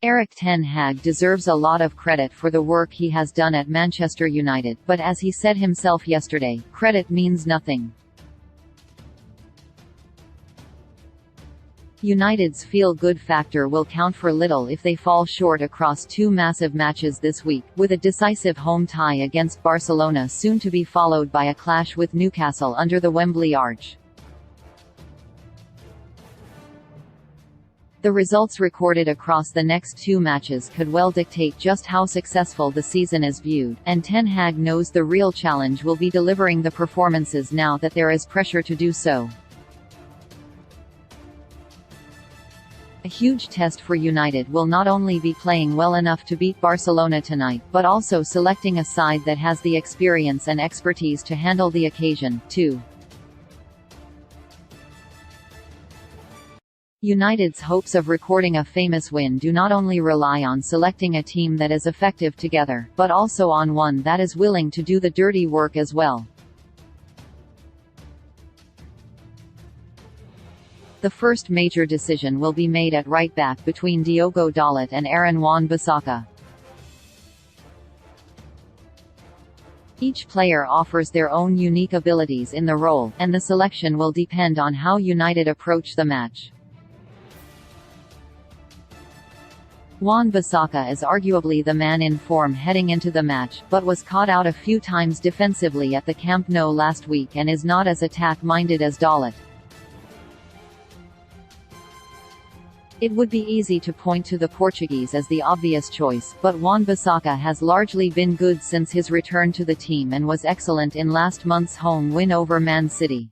Erik ten Hag deserves a lot of credit for the work he has done at Manchester United, but as he said himself yesterday, credit means nothing. United's feel-good factor will count for little if they fall short across two massive matches this week, with a decisive home tie against Barcelona soon to be followed by a clash with Newcastle under the Wembley Arch. The results recorded across the next two matches could well dictate just how successful the season is viewed, and Ten Hag knows the real challenge will be delivering the performances now that there is pressure to do so. A huge test for United will not only be playing well enough to beat Barcelona tonight, but also selecting a side that has the experience and expertise to handle the occasion, too. United's hopes of recording a famous win do not only rely on selecting a team that is effective together, but also on one that is willing to do the dirty work as well. The first major decision will be made at right-back between Diogo Dalot and Aaron Wan-Bissaka. Each player offers their own unique abilities in the role, and the selection will depend on how United approach the match. Wan-Bissaka is arguably the man in form heading into the match, but was caught out a few times defensively at the Camp Nou last week and is not as attack-minded as Dalot. It would be easy to point to the Portuguese as the obvious choice, but Wan-Bissaka has largely been good since his return to the team and was excellent in last month's home win over Man City.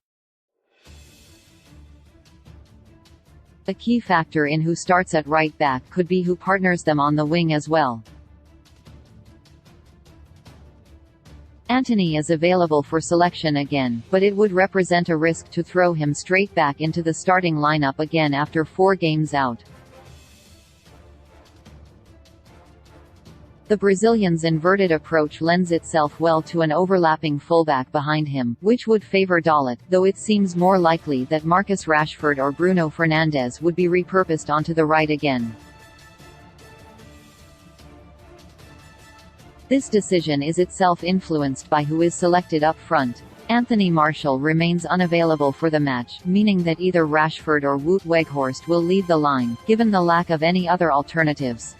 A key factor in who starts at right back could be who partners them on the wing as well. Antony is available for selection again, but it would represent a risk to throw him straight back into the starting lineup again after 4 games out. The Brazilian's inverted approach lends itself well to an overlapping fullback behind him, which would favor Dalot, though it seems more likely that Marcus Rashford or Bruno Fernandes would be repurposed onto the right again. This decision is itself influenced by who is selected up front. Anthony Martial remains unavailable for the match, meaning that either Rashford or Wout Weghorst will lead the line, given the lack of any other alternatives.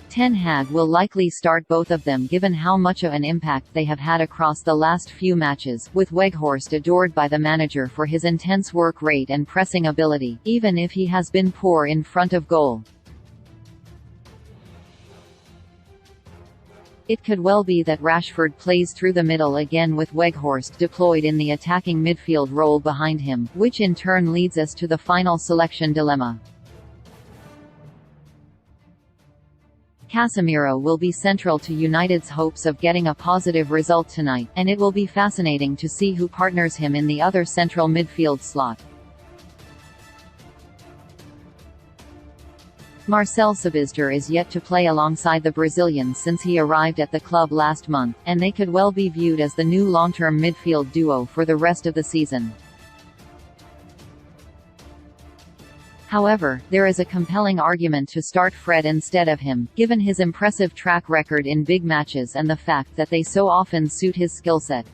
Ten Hag will likely start both of them given how much of an impact they have had across the last few matches, with Weghorst adored by the manager for his intense work rate and pressing ability, even if he has been poor in front of goal. It could well be that Rashford plays through the middle again with Weghorst deployed in the attacking midfield role behind him, which in turn leads us to the final selection dilemma. Casemiro will be central to United's hopes of getting a positive result tonight, and it will be fascinating to see who partners him in the other central midfield slot. Marcel Sabitzer is yet to play alongside the Brazilian since he arrived at the club last month, and they could well be viewed as the new long-term midfield duo for the rest of the season. However, there is a compelling argument to start Fred instead of him, given his impressive track record in big matches and the fact that they so often suit his skill set.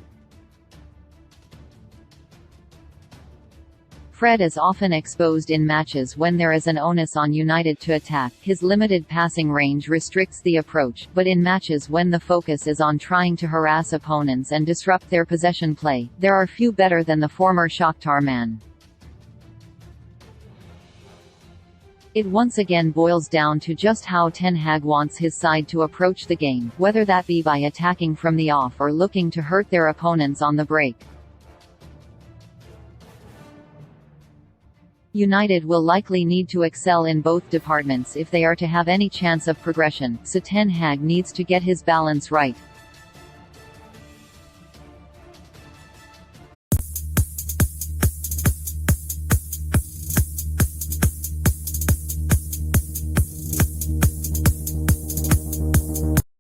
Fred is often exposed in matches when there is an onus on United to attack. His limited passing range restricts the approach, but in matches when the focus is on trying to harass opponents and disrupt their possession play, there are few better than the former Shakhtar man. It once again boils down to just how Ten Hag wants his side to approach the game, whether that be by attacking from the off or looking to hurt their opponents on the break. United will likely need to excel in both departments if they are to have any chance of progression, so Ten Hag needs to get his balance right.